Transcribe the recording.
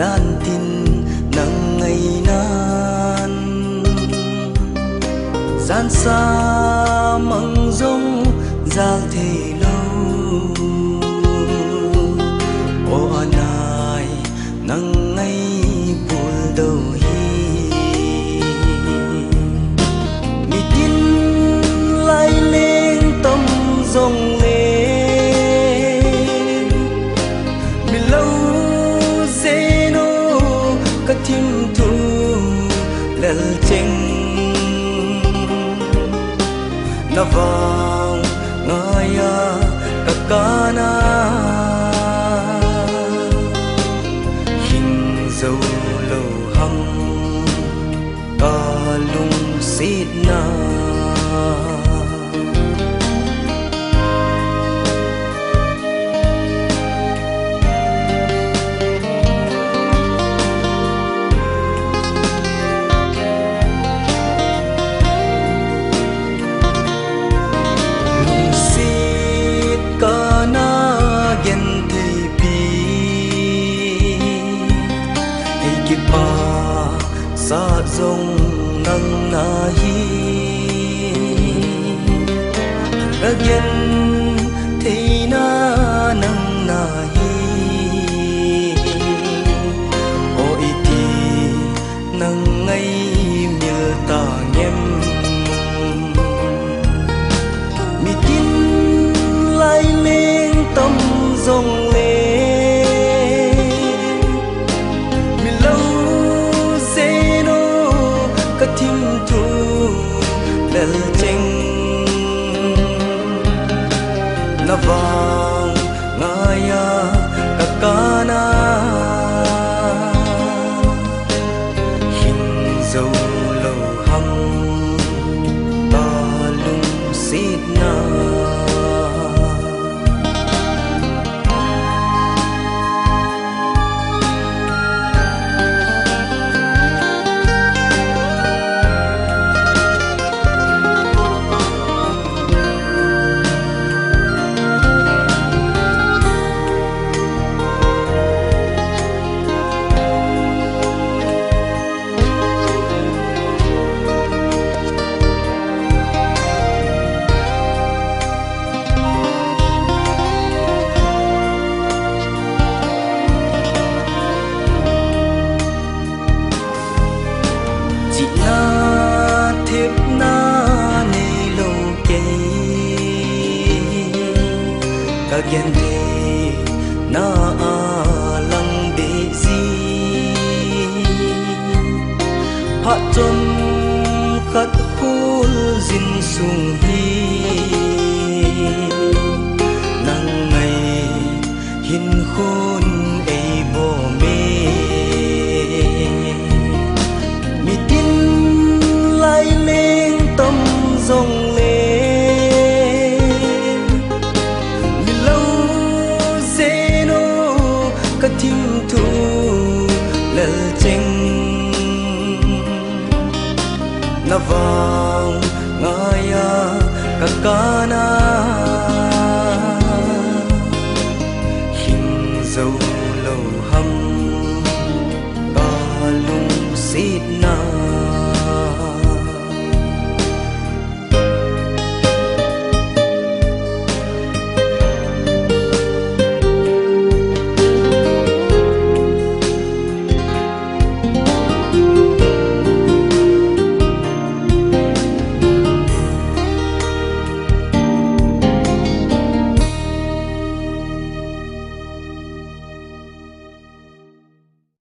gian tin nắng ngày nan gian xa măng rong giang thì lâu ô anai nắng ngày buồn đầu hi mi tin lại lên tâm rong lên mi lâu dễ nô cả tim thu lel chênh na vang ngaya kakana hình dấu lâu hâm ta lung xít na sa dòng nắng na hi again thì na nắng na hi o iti nắng ngày miêu ta ngem mi tin lại lên tâm dòng na vang ngaya kakana hình dấu lâu hâm ta lung xít na again day na lang bezi ha chom khat hul zin sung hi nang ngày hin khôn ei bo me mi tin lai lên tâm dòng tim thu lel chênh na vang ngaya kakana